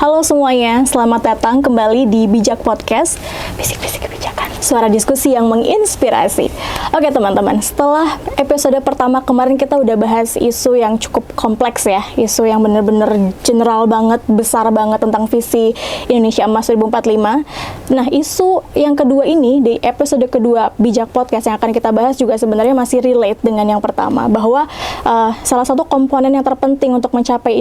Halo semuanya, selamat datang kembali di Bijak Podcast, bisik-bisik kebijakan, suara diskusi yang menginspirasi. Oke teman-teman, setelah episode pertama kemarin kita udah bahas isu yang cukup kompleks ya, isu yang bener-bener general banget, besar banget tentang visi Indonesia Emas 2045. Nah, isu yang kedua ini, di episode kedua Bijak Podcast yang akan kita bahas juga sebenarnya masih relate dengan yang pertama, bahwa salah satu komponen yang terpenting untuk mencapai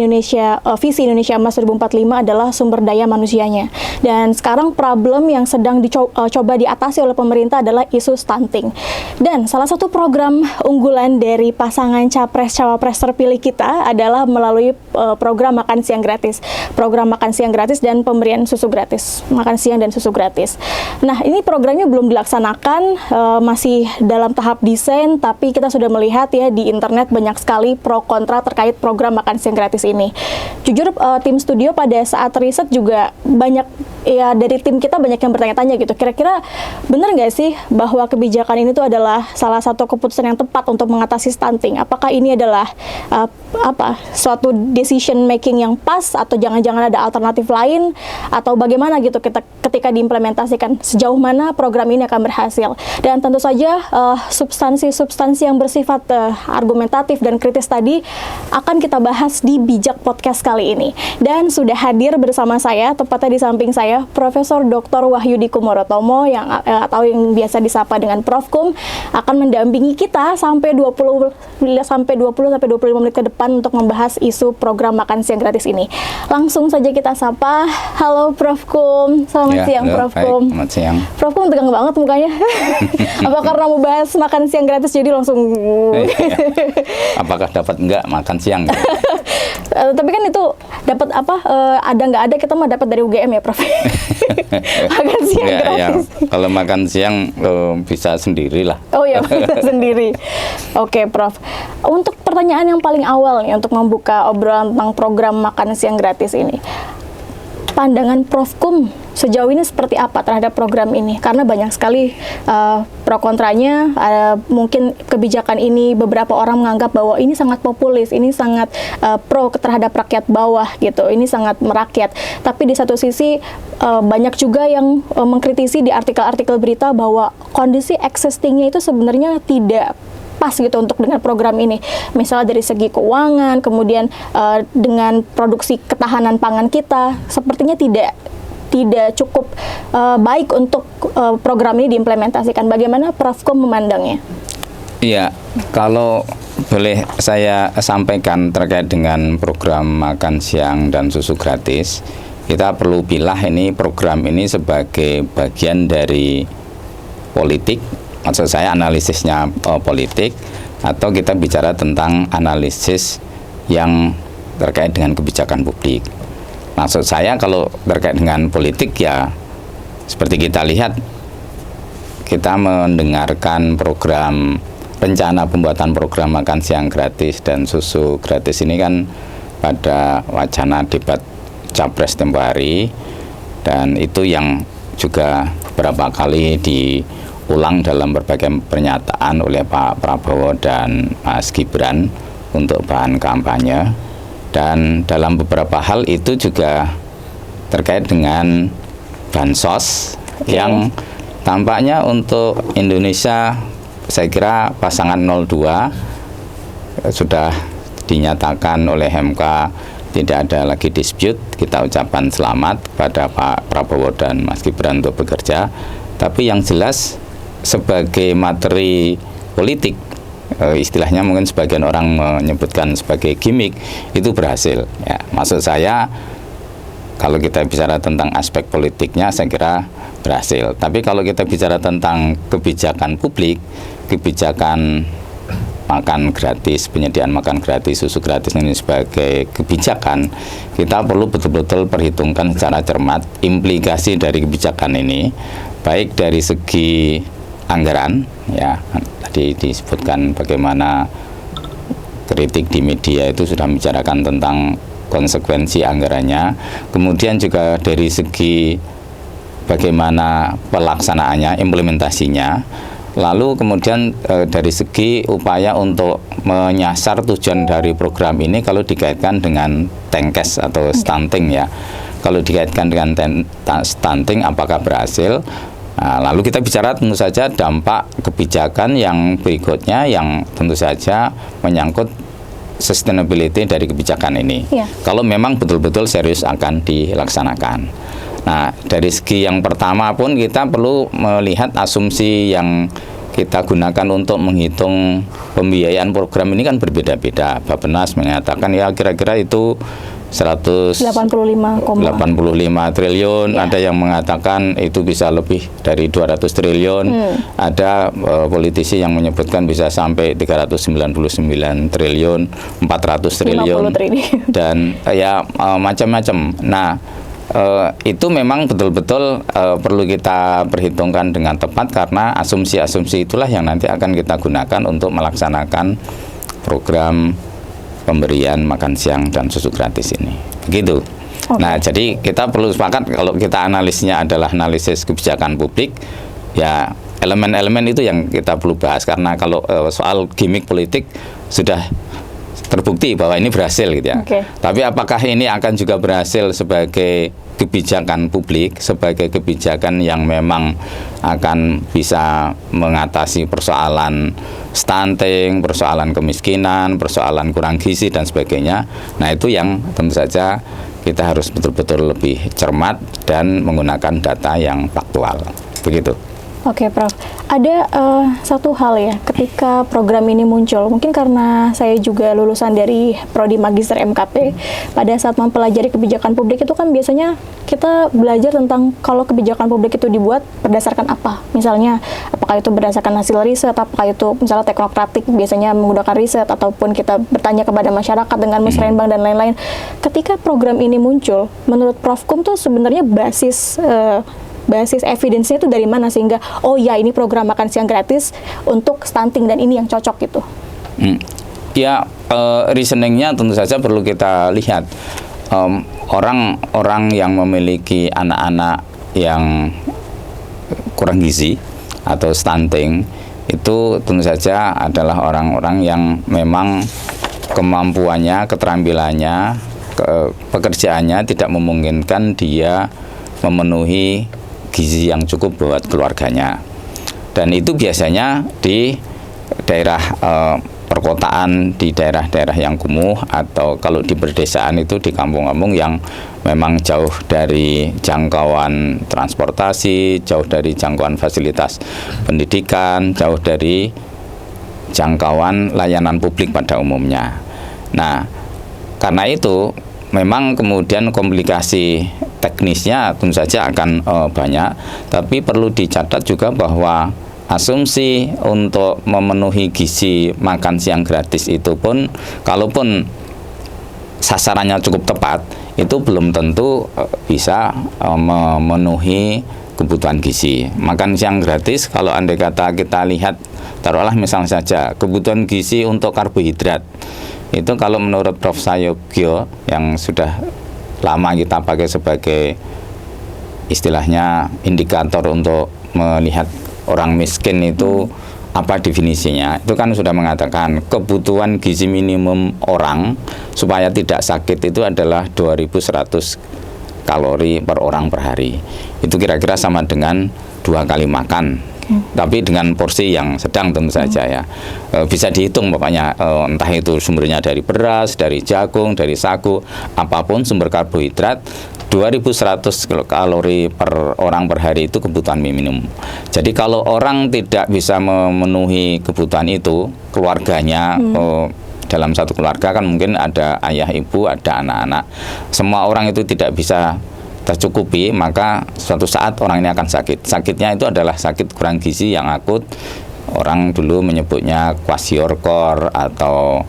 visi Indonesia Emas 2045 adalah sumber daya manusianya. Dan sekarang problem yang sedang dicoba diatasi oleh pemerintah adalah isu stunting. Dan salah satu program unggulan dari pasangan capres-cawapres terpilih kita adalah melalui program makan siang gratis. Program makan siang gratis dan pemberian susu gratis. Makan siang dan susu gratis. Nah, ini programnya belum dilaksanakan, masih dalam tahap desain, tapi kita sudah melihat ya di internet banyak sekali pro kontra terkait program makan siang gratis ini. Jujur, tim studio pada saat riset juga banyak, ya dari tim kita banyak yang bertanya-tanya gitu, kira-kira benar nggak sih bahwa kebijakan ini tuh adalah salah satu keputusan yang tepat untuk mengatasi stunting? Apakah ini adalah suatu decision making yang pas, atau jangan-jangan ada alternatif lain, atau bagaimana gitu ketika diimplementasikan, sejauh mana program ini akan berhasil? Dan tentu saja substansi-substansi yang bersifat argumentatif dan kritis tadi akan kita bahas di Bijak Podcast kali ini. Dan sudah hadir bersama saya, tepatnya di samping saya, Profesor Dr. Wahyudi Kumorotomo atau yang biasa disapa dengan Prof. Kum, akan mendampingi kita sampai 20-25 menit ke depan untuk membahas isu program makan siang gratis ini. Langsung saja kita sapa. Halo Prof. Kum. Selamat siang Prof. Kum. Selamat siang. Prof. Kum tegang banget mukanya. Apa karena mau bahas makan siang gratis jadi langsung Apakah dapat enggak makan siang? Tapi kan itu dapat ada nggak ada, kita mah dapat dari UGM ya Prof. Makan siang gratis. Ya, kalau makan siang bisa sendiri lah. Oh ya, bisa sendiri. Oke Prof. Untuk pertanyaan yang paling awal nih, untuk membuka obrolan tentang program makan siang gratis ini, pandangan Prof. Kum sejauh ini seperti apa terhadap program ini? Karena banyak sekali pro kontranya. Mungkin kebijakan ini beberapa orang menganggap bahwa ini sangat populis, ini sangat pro terhadap rakyat bawah gitu, ini sangat merakyat. Tapi di satu sisi banyak juga yang mengkritisi di artikel-artikel berita bahwa kondisi existing-nya itu sebenarnya tidak pas gitu untuk dengan program ini. Misalnya dari segi keuangan, kemudian dengan produksi ketahanan pangan kita, sepertinya tidak cukup baik untuk program ini diimplementasikan. Bagaimana Prof. Kum memandangnya? Iya, kalau boleh saya sampaikan terkait dengan program makan siang dan susu gratis, kita perlu pilah ini program ini sebagai bagian dari politik. Maksud saya analisisnya politik, atau kita bicara tentang analisis yang terkait dengan kebijakan publik. Maksud saya kalau terkait dengan politik ya seperti kita lihat, kita mendengarkan rencana pembuatan program makan siang gratis dan susu gratis ini kan pada wacana debat Capres tempo hari, dan itu yang juga beberapa kali diulang dalam berbagai pernyataan oleh Pak Prabowo dan Mas Gibran untuk bahan kampanye. Dan dalam beberapa hal itu juga terkait dengan bansos yang tampaknya untuk Indonesia, saya kira pasangan 02 sudah dinyatakan oleh MK tidak ada lagi dispute. Kita ucapkan selamat kepada Pak Prabowo dan Mas Gibran untuk bekerja. Tapi yang jelas sebagai materi politik, istilahnya mungkin sebagian orang menyebutkan sebagai gimmick, itu berhasil ya. Maksud saya kalau kita bicara tentang aspek politiknya, saya kira berhasil. Tapi kalau kita bicara tentang kebijakan publik, kebijakan makan gratis, penyediaan makan gratis, susu gratis ini sebagai kebijakan, kita perlu betul-betul perhitungkan secara cermat implikasi dari kebijakan ini, baik dari segi anggaran ya. Tadi disebutkan bagaimana kritik di media itu sudah membicarakan tentang konsekuensi anggarannya, kemudian juga dari segi bagaimana pelaksanaannya, implementasinya, lalu kemudian dari segi upaya untuk menyasar tujuan dari program ini kalau dikaitkan dengan TENKES atau stunting ya. kalau dikaitkan dengan stunting apakah berhasil. Nah, lalu kita bicara tentu saja dampak kebijakan yang berikutnya yang tentu saja menyangkut sustainability dari kebijakan ini. Kalau memang betul-betul serius akan dilaksanakan. Nah, dari segi yang pertama pun kita perlu melihat asumsi yang kita gunakan untuk menghitung pembiayaan program ini kan berbeda-beda. Bappenas mengatakan ya kira-kira itu 185 triliun, ada yang mengatakan itu bisa lebih dari 200 triliun, ada politisi yang menyebutkan bisa sampai 399 triliun, 400 triliun, dan ya macam-macam. Nah, itu memang betul-betul perlu kita perhitungkan dengan tepat karena asumsi-asumsi itulah yang nanti akan kita gunakan untuk melaksanakan program pemberian makan siang dan susu gratis ini. Begitu. Nah, jadi kita perlu sepakat kalau kita analisnya adalah analisis kebijakan publik, ya elemen-elemen itu yang kita perlu bahas karena kalau soal gimmick politik sudah terbukti bahwa ini berhasil gitu ya. Tapi apakah ini akan juga berhasil sebagai kebijakan publik, sebagai kebijakan yang memang akan bisa mengatasi persoalan stunting, persoalan kemiskinan, persoalan kurang gizi dan sebagainya. Nah, itu yang tentu saja kita harus betul-betul lebih cermat dan menggunakan data yang faktual. Begitu. Oke, Prof. Ada satu hal ya, ketika program ini muncul, mungkin karena saya juga lulusan dari Prodi Magister MKP, pada saat mempelajari kebijakan publik itu kan biasanya kita belajar tentang kalau kebijakan publik itu dibuat berdasarkan apa. Misalnya, apakah itu berdasarkan hasil riset, apakah itu misalnya teknokratik, biasanya menggunakan riset, ataupun kita bertanya kepada masyarakat dengan musrembang dan lain-lain. Ketika program ini muncul, menurut Prof. Kum tuh sebenarnya basis evidence-nya itu dari mana sehingga oh ya ini program makan siang gratis untuk stunting dan ini yang cocok gitu. Ya, reasoningnya tentu saja perlu kita lihat. Orang-orang yang memiliki anak-anak yang kurang gizi atau stunting itu tentu saja adalah orang-orang yang memang kemampuannya, keterampilannya, pekerjaannya tidak memungkinkan dia memenuhi gizi yang cukup buat keluarganya. Dan itu biasanya di daerah perkotaan, di daerah-daerah yang kumuh, atau kalau di perdesaan itu di kampung-kampung yang memang jauh dari jangkauan transportasi, jauh dari jangkauan fasilitas pendidikan, jauh dari jangkauan layanan publik pada umumnya. Nah, karena itu memang kemudian komplikasi teknisnya tentu saja akan banyak, tapi perlu dicatat juga bahwa asumsi untuk memenuhi gizi makan siang gratis itu pun, kalaupun sasarannya cukup tepat, itu belum tentu bisa memenuhi kebutuhan gizi. Makan siang gratis, kalau andai kata kita lihat, taruhlah misalnya saja kebutuhan gizi untuk karbohidrat, itu kalau menurut Prof. Sayogyo yang sudah lama kita pakai sebagai istilahnya indikator untuk melihat orang miskin itu apa definisinya, itu kan sudah mengatakan kebutuhan gizi minimum orang supaya tidak sakit itu adalah 2100 kalori per orang per hari. Itu kira-kira sama dengan 2 kali makan. Tapi dengan porsi yang sedang tentu saja ya. Bisa dihitung pokoknya, entah itu sumbernya dari beras, dari jagung, dari sagu, apapun sumber karbohidrat, 2100 kalori per orang per hari itu kebutuhan minimum. Jadi kalau orang tidak bisa memenuhi kebutuhan itu, keluarganya, dalam satu keluarga kan mungkin ada ayah, ibu, ada anak-anak, semua orang itu tidak bisa tercukupi, maka suatu saat orang ini akan sakit. Sakitnya itu adalah sakit kurang gizi yang akut. Orang dulu menyebutnya kwashiorkor atau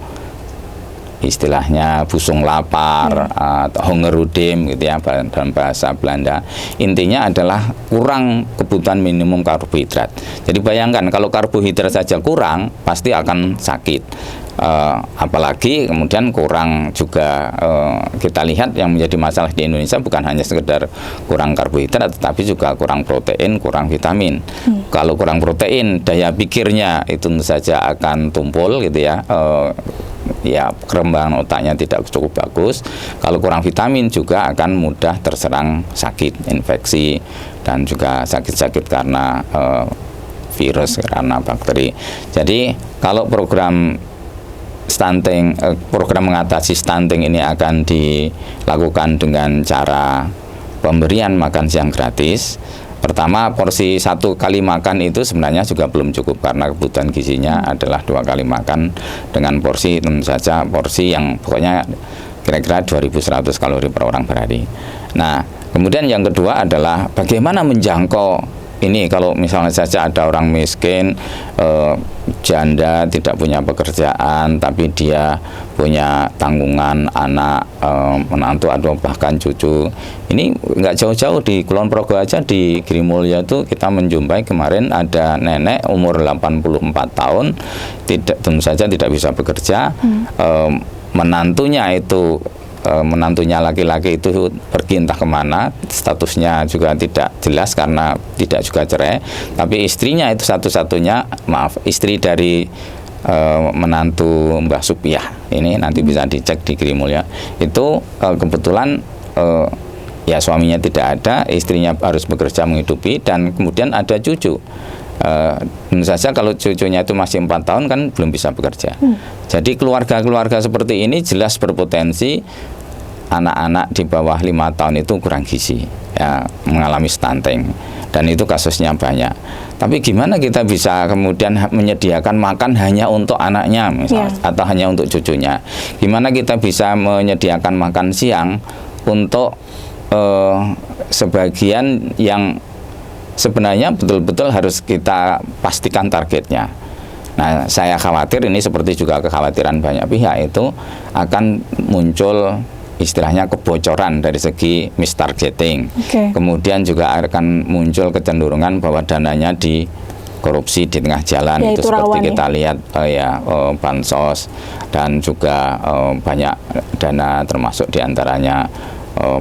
istilahnya busung lapar atau hongerudem gitu ya dalam bahasa Belanda. Intinya adalah kurang kebutuhan minimum karbohidrat. Jadi bayangkan kalau karbohidrat saja kurang pasti akan sakit. Apalagi kemudian kurang juga kita lihat yang menjadi masalah di Indonesia bukan hanya sekedar kurang karbohidrat tetapi juga kurang protein, kurang vitamin. Kalau kurang protein, daya pikirnya itu tentu saja akan tumpul gitu ya. ya perkembangan otaknya tidak cukup bagus. Kalau kurang vitamin juga akan mudah terserang sakit, infeksi, dan juga sakit-sakit karena virus, karena bakteri. Jadi kalau program stunting, program mengatasi stunting ini akan dilakukan dengan cara pemberian makan siang gratis. Pertama, porsi 1 kali makan itu sebenarnya juga belum cukup karena kebutuhan gizinya adalah 2 kali makan dengan porsi tentu saja porsi yang pokoknya kira-kira 2100 kalori per orang per hari. Nah, kemudian yang kedua adalah bagaimana menjangkau ini kalau misalnya saja ada orang miskin, janda, tidak punya pekerjaan, tapi dia punya tanggungan anak, menantu atau bahkan cucu. Ini nggak jauh-jauh di Kulon Progo aja, di Girimulya itu kita menjumpai kemarin ada nenek umur 84 tahun, tentu saja tidak bisa bekerja, menantunya laki-laki itu pergi entah kemana, statusnya juga tidak jelas karena tidak juga cerai, tapi istrinya itu satu-satunya, istri dari menantu Mbah Supiah, ini nanti bisa dicek di Girimulya, itu kebetulan ya suaminya tidak ada, istrinya harus bekerja menghidupi, dan kemudian ada cucu. Tentu saja kalau cucunya itu masih 4 tahun kan belum bisa bekerja. Jadi keluarga-keluarga seperti ini jelas berpotensi anak-anak di bawah 5 tahun itu kurang gizi, ya, mengalami stunting, dan itu kasusnya banyak. Tapi gimana kita bisa kemudian menyediakan makan hanya untuk anaknya misalnya, atau hanya untuk cucunya? Gimana kita bisa menyediakan makan siang untuk sebagian yang sebenarnya betul-betul harus kita pastikan targetnya. Nah, saya khawatir ini seperti juga kekhawatiran banyak pihak itu akan muncul istilahnya kebocoran dari segi mistargeting. Kemudian juga akan muncul kecenderungan bahwa dananya dikorupsi di tengah jalan. Ya, itu seperti kita lihat bansos, dan juga banyak dana termasuk diantaranya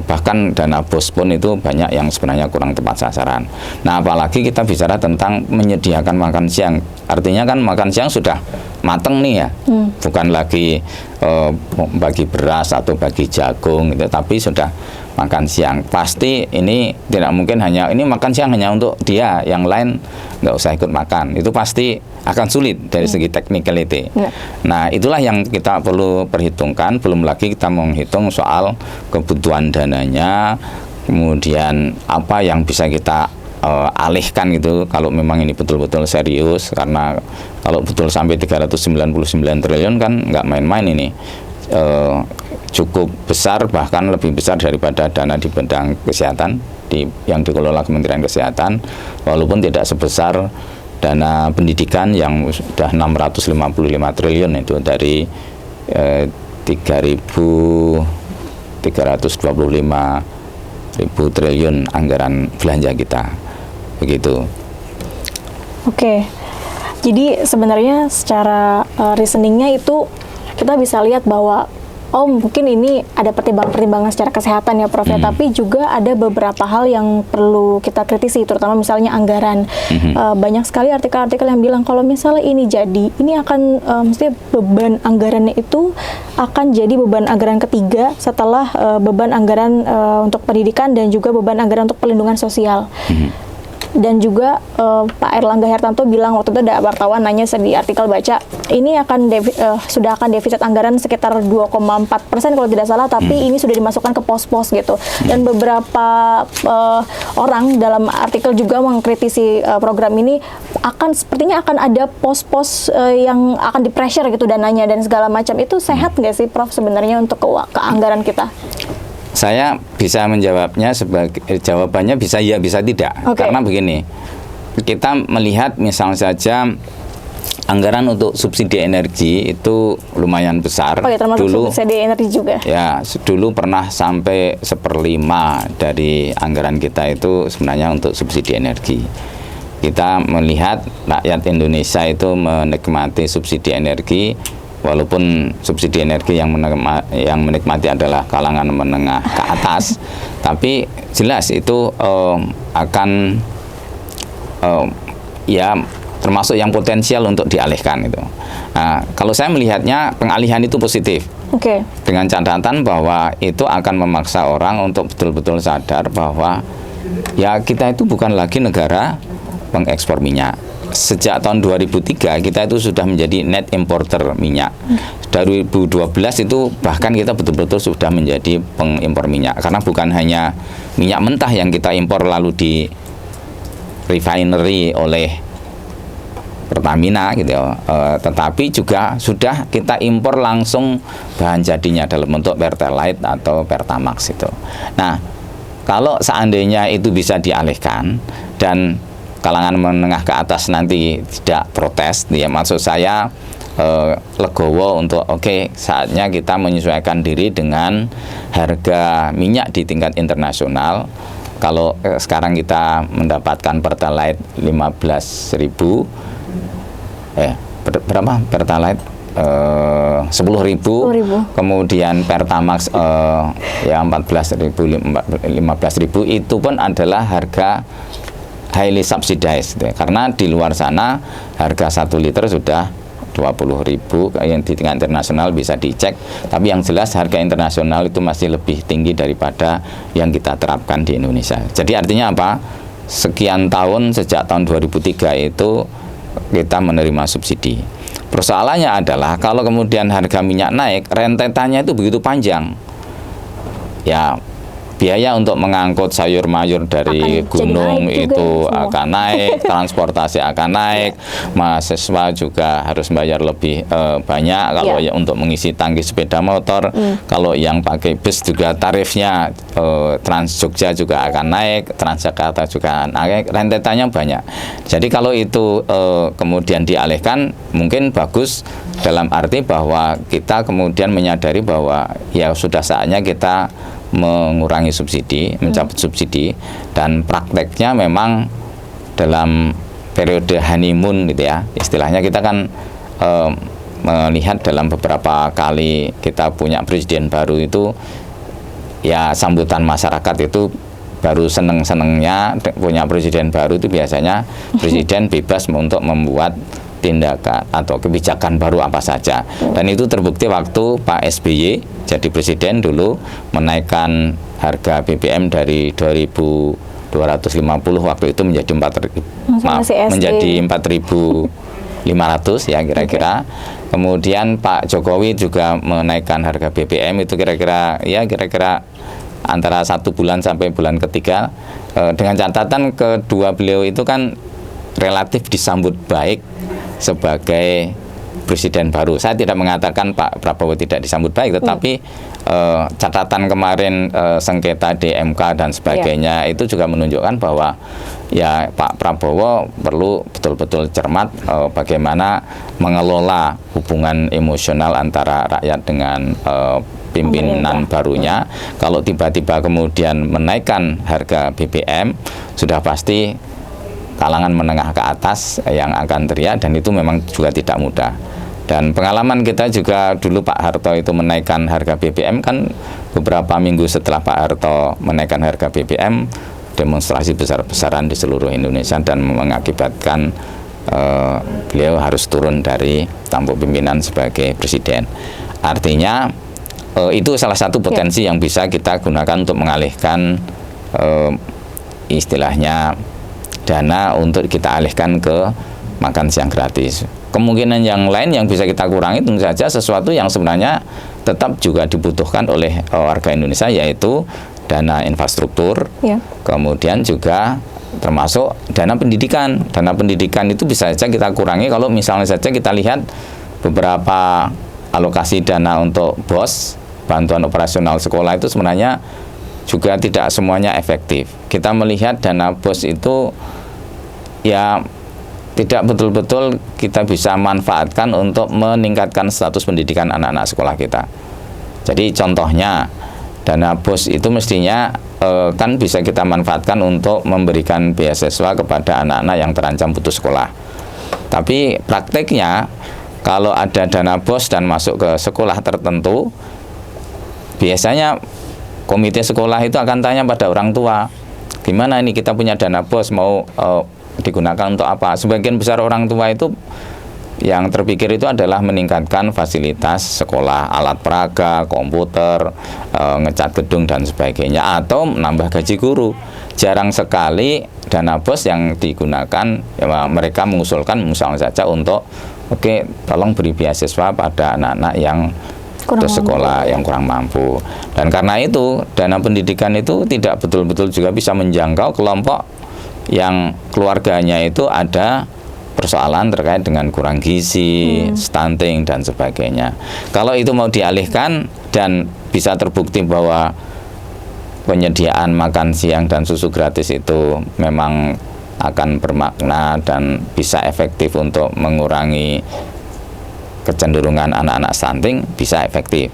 bahkan dana BOS pun itu banyak yang sebenarnya kurang tepat sasaran. Nah, apalagi kita bicara tentang menyediakan makan siang, artinya kan makan siang sudah mateng nih ya, bukan lagi bagi beras atau bagi jagung gitu, tapi sudah makan siang. Pasti ini tidak mungkin hanya ini makan siang hanya untuk dia, yang lain nggak usah ikut makan. Itu pasti akan sulit dari segi technicality. Nah, itulah yang kita perlu perhitungkan. Belum lagi kita menghitung soal kebutuhan dananya, kemudian apa yang bisa kita alihkan gitu kalau memang ini betul-betul serius, karena kalau betul sampai 399 triliun kan nggak main-main ini. Cukup besar, bahkan lebih besar daripada dana di bidang kesehatan yang dikelola Kementerian Kesehatan, walaupun tidak sebesar dana pendidikan yang sudah 655 triliun itu dari 3.325.000 triliun anggaran belanja kita, begitu. Oke, jadi sebenarnya secara reasoningnya itu kita bisa lihat bahwa mungkin ini ada pertimbangan-pertimbangan secara kesehatan ya Prof, tapi juga ada beberapa hal yang perlu kita kritisi, terutama misalnya anggaran. Banyak sekali artikel-artikel yang bilang kalau misalnya ini jadi, ini akan mesti beban anggarannya itu akan jadi beban anggaran ketiga setelah beban anggaran untuk pendidikan dan juga beban anggaran untuk perlindungan sosial. Dan juga Pak Erlangga Hartarto bilang waktu itu ada wartawan nanya di artikel baca, ini akan sudah akan defisit anggaran sekitar 2,4% kalau tidak salah, tapi ini sudah dimasukkan ke pos-pos gitu. Dan beberapa orang dalam artikel juga mengkritisi program ini sepertinya akan ada pos-pos yang akan di-pressure gitu dananya dan segala macam. Itu sehat nggak sih Prof sebenarnya untuk keanggaran kita? Saya bisa menjawabnya jawabannya bisa ya, bisa tidak. Karena begini, kita melihat misalnya saja anggaran untuk subsidi energi itu lumayan besar. Termasuk dulu subsidi energi juga. Ya, dulu pernah sampai 1/5 dari anggaran kita itu sebenarnya untuk subsidi energi. Kita melihat rakyat Indonesia itu menikmati subsidi energi, walaupun subsidi energi yang menikmati adalah kalangan menengah ke atas, tapi jelas itu akan ya termasuk yang potensial untuk dialihkan itu. Nah, kalau saya melihatnya pengalihan itu positif. Oke. Dengan catatan bahwa itu akan memaksa orang untuk betul-betul sadar bahwa ya kita itu bukan lagi negara pengekspor minyak. Sejak tahun 2003 kita itu sudah menjadi net importer minyak. Dari 2012 itu bahkan kita betul-betul sudah menjadi pengimpor minyak, karena bukan hanya minyak mentah yang kita impor lalu di refinery oleh Pertamina gitu ya, tetapi juga sudah kita impor langsung bahan jadinya dalam bentuk Pertalite atau Pertamax itu. Nah, kalau seandainya itu bisa dialihkan dan kalangan menengah ke atas nanti tidak protes, ya maksud saya legowo untuk saatnya kita menyesuaikan diri dengan harga minyak di tingkat internasional. Kalau sekarang kita mendapatkan Pertalite 15.000, berapa Pertalite? 10.000, kemudian Pertamax ya 14.000, 15.000, itu pun adalah harga highly subsidized, karena di luar sana harga 1 liter sudah 20.000, yang di tingkat internasional bisa dicek, tapi yang jelas harga internasional itu masih lebih tinggi daripada yang kita terapkan di Indonesia. Jadi artinya apa? Sekian tahun, sejak tahun 2003 itu kita menerima subsidi. Persoalannya adalah kalau kemudian harga minyak naik, rentetannya itu begitu panjang. Ya, biaya untuk mengangkut sayur mayur dari gunung itu akan naik, transportasi akan naik, mahasiswa juga harus bayar lebih banyak kalau untuk mengisi tangki sepeda motor. Kalau yang pakai bus juga tarifnya Trans Jogja juga akan naik, Transjakarta juga naik, rentetannya banyak. Jadi kalau itu kemudian dialihkan mungkin bagus, dalam arti bahwa kita kemudian menyadari bahwa ya sudah saatnya kita mengurangi subsidi, mencabut subsidi, dan prakteknya memang dalam periode honeymoon gitu ya, istilahnya kita kan melihat dalam beberapa kali kita punya presiden baru itu ya sambutan masyarakat itu baru seneng-senengnya punya presiden baru itu biasanya presiden bebas untuk membuat tindakan atau kebijakan baru apa saja, dan itu terbukti waktu Pak SBY jadi presiden dulu menaikkan harga BBM dari 2.250 waktu itu menjadi 4.500 ya kira-kira. Kemudian Pak Jokowi juga menaikkan harga BBM itu kira-kira antara 1 bulan sampai bulan ketiga, dengan catatan kedua beliau itu kan relatif disambut baik sebagai presiden baru. Saya tidak mengatakan Pak Prabowo tidak disambut baik, tetapi catatan kemarin sengketa di MK dan sebagainya itu juga menunjukkan bahwa ya Pak Prabowo perlu betul-betul cermat bagaimana mengelola hubungan emosional antara rakyat dengan pimpinan barunya. Kalau tiba-tiba kemudian menaikkan harga BBM, sudah pasti kalangan menengah ke atas yang akan teriak, dan itu memang juga tidak mudah. Dan pengalaman kita juga dulu Pak Harto itu menaikkan harga BBM kan beberapa minggu setelah Pak Harto menaikkan harga BBM, demonstrasi besar-besaran di seluruh Indonesia dan mengakibatkan beliau harus turun dari tampuk pimpinan sebagai presiden. Artinya itu salah satu potensi yang bisa kita gunakan untuk mengalihkan istilahnya dana untuk kita alihkan ke makan siang gratis. Kemungkinan yang lain yang bisa kita kurangi tentu saja sesuatu yang sebenarnya tetap juga dibutuhkan oleh warga Indonesia, yaitu dana infrastruktur, kemudian juga termasuk dana pendidikan. Dana pendidikan itu bisa saja kita kurangi kalau misalnya saja kita lihat beberapa alokasi dana untuk BOS, bantuan operasional sekolah, itu sebenarnya juga tidak semuanya efektif. Kita melihat dana BOS itu ya tidak betul-betul kita bisa manfaatkan untuk meningkatkan status pendidikan anak-anak sekolah kita. Jadi contohnya dana BOS itu mestinya kan bisa kita manfaatkan untuk memberikan beasiswa kepada anak-anak yang terancam putus sekolah. Tapi prakteknya kalau ada dana BOS dan masuk ke sekolah tertentu, biasanya komite sekolah itu akan tanya pada orang tua, gimana ini kita punya dana BOS mau digunakan untuk apa? Sebagian besar orang tua itu yang terpikir itu adalah meningkatkan fasilitas sekolah, alat peraga, komputer, ngecat gedung dan sebagainya, atau menambah gaji guru. Jarang sekali dana BOS yang digunakan, ya, mereka mengusulkan misalnya saja untuk tolong beri beasiswa pada anak-anak yang sekolah yang kurang mampu. Dan karena itu dana pendidikan itu tidak betul-betul juga bisa menjangkau kelompok yang keluarganya itu ada persoalan terkait dengan kurang gizi, stunting dan sebagainya. Kalau itu mau dialihkan dan bisa terbukti bahwa penyediaan makan siang dan susu gratis itu memang akan bermakna dan bisa efektif untuk mengurangi kecenderungan anak-anak stunting, bisa efektif.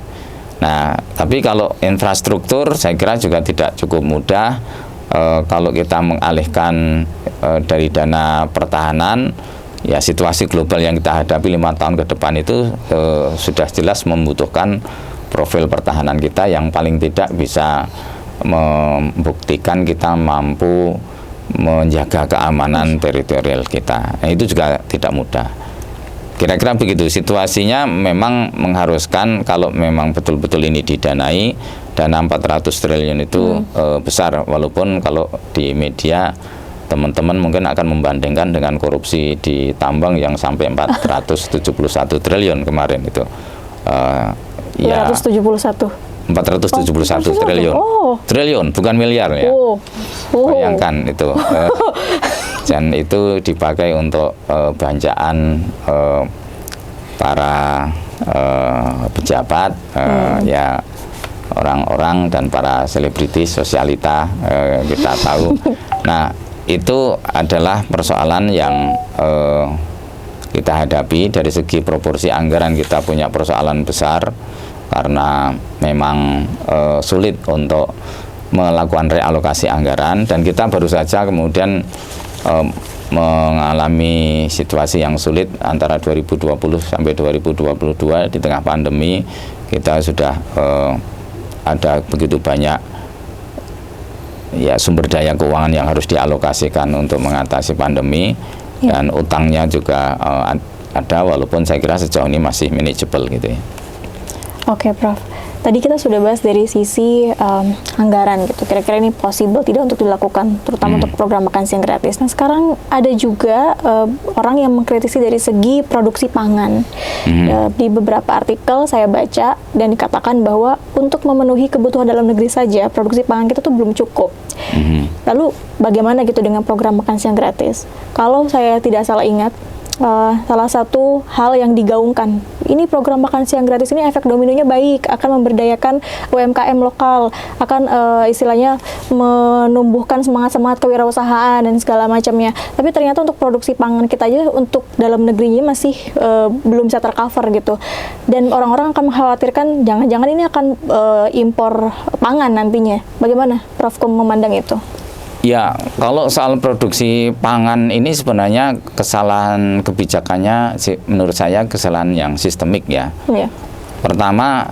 Nah, tapi kalau infrastruktur saya kira juga tidak cukup mudah. Kalau kita mengalihkan dari dana pertahanan, ya situasi global yang kita hadapi 5 tahun ke depan itu sudah jelas membutuhkan profil pertahanan kita yang paling tidak bisa membuktikan kita mampu menjaga keamanan teritorial kita. Nah, itu juga tidak mudah. Kira-kira begitu situasinya. Memang mengharuskan kalau memang betul-betul ini didanai, dana 400 triliun itu besar, walaupun kalau di media teman-teman mungkin akan membandingkan dengan korupsi di tambang yang sampai 471 triliun kemarin itu. 471 triliun. Triliun, bukan miliar ya. Bayangkan itu. Dan itu dipakai untuk belanjaan para pejabat, ya orang-orang dan para selebritis sosialita, kita tahu. Nah, itu adalah persoalan yang kita hadapi. Dari segi proporsi anggaran kita punya persoalan besar karena memang sulit untuk melakukan realokasi anggaran, dan kita baru saja kemudian mengalami situasi yang sulit antara 2020 sampai 2022 di tengah pandemi. Kita sudah ada begitu banyak ya sumber daya keuangan yang harus dialokasikan untuk mengatasi pandemi, dan utangnya juga ada, walaupun saya kira sejauh ini masih manageable gitu ya. Oke, Prof. Tadi kita sudah bahas dari sisi anggaran gitu. Kira-kira ini possible tidak untuk dilakukan, terutama untuk program makan siang gratis. Nah, sekarang ada juga orang yang mengkritisi dari segi produksi pangan. Di beberapa artikel saya baca dan dikatakan bahwa untuk memenuhi kebutuhan dalam negeri saja produksi pangan kita tuh belum cukup. Lalu bagaimana gitu dengan program makan siang gratis? Kalau saya tidak salah ingat, salah satu hal yang digaungkan, ini program makan siang gratis ini efek dominonya baik, akan memberdayakan UMKM lokal, akan istilahnya menumbuhkan semangat-semangat kewirausahaan dan segala macamnya. Tapi ternyata untuk produksi pangan kita aja untuk dalam negerinya masih belum bisa tercover gitu. Dan orang-orang akan mengkhawatirkan jangan-jangan ini akan impor pangan nantinya. Bagaimana Prof memandang itu? Ya, kalau soal produksi pangan ini sebenarnya kesalahan kebijakannya menurut saya kesalahan yang sistemik ya. Pertama,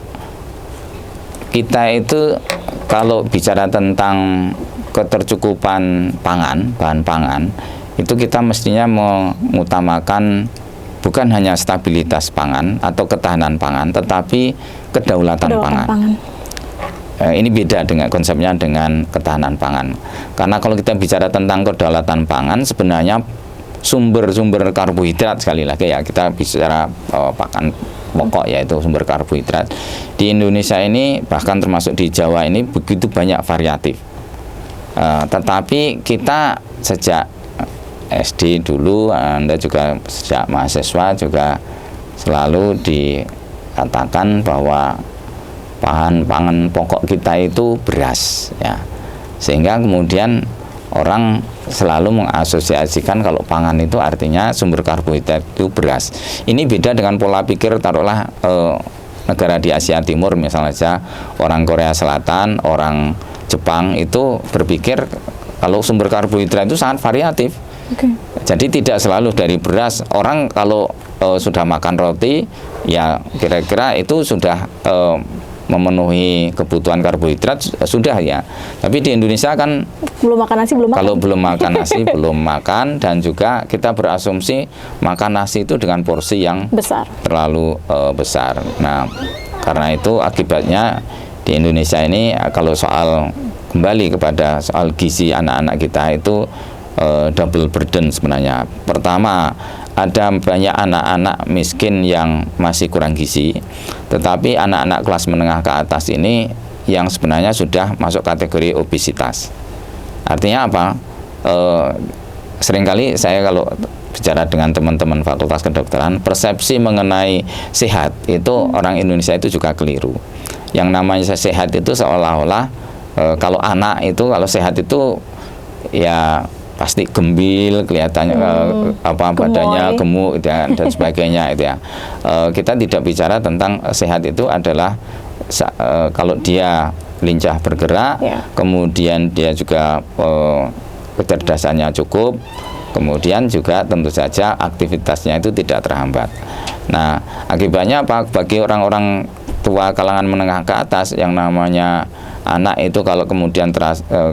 kita itu kalau bicara tentang ketercukupan pangan, bahan pangan, itu kita mestinya mengutamakan bukan hanya stabilitas pangan atau ketahanan pangan, tetapi kedaulatan pangan. Ini beda dengan konsepnya dengan ketahanan pangan. Karena kalau kita bicara tentang kedaulatan pangan, sebenarnya sumber-sumber karbohidrat, sekali lagi ya, kita bicara pakan pokok yaitu sumber karbohidrat. Di Indonesia ini, bahkan termasuk di Jawa ini, begitu banyak variatif. Tetapi kita sejak SD dulu, Anda juga sejak mahasiswa juga selalu dikatakan bahwa bahan pangan pokok kita itu beras ya, sehingga kemudian orang selalu mengasosiasikan kalau pangan itu artinya sumber karbohidrat itu beras. Ini beda dengan pola pikir taruhlah negara di Asia Timur, misalnya saja orang Korea Selatan, orang Jepang itu berpikir kalau sumber karbohidrat itu sangat variatif. Jadi tidak selalu dari beras. Orang kalau sudah makan roti ya kira-kira itu sudah memenuhi kebutuhan karbohidrat sudah ya. Tapi di Indonesia kan Belum makan nasi, belum makan. kalau belum makan nasi belum makan, dan juga kita berasumsi makan nasi itu dengan porsi yang Besar. terlalu besar. Nah, karena itu akibatnya di Indonesia ini kalau soal kembali kepada soal gizi anak-anak kita itu double burden sebenarnya. Pertama, ada banyak anak-anak miskin yang masih kurang gizi, tetapi anak-anak kelas menengah ke atas ini yang sebenarnya sudah masuk kategori obesitas. Artinya apa? Seringkali saya kalau bicara dengan teman-teman fakultas kedokteran, persepsi mengenai sehat itu orang Indonesia itu juga keliru. Yang namanya sehat itu seolah-olah kalau anak itu kalau sehat itu ya pasti gembil, kelihatannya badannya gemuk dan sebagainya itu ya. Kita tidak bicara tentang sehat itu adalah kalau dia lincah bergerak, kemudian dia juga kecerdasannya cukup, kemudian juga tentu saja aktivitasnya itu tidak terhambat. Nah, akibatnya apa? Bagi orang-orang tua kalangan menengah ke atas yang namanya anak itu kalau kemudian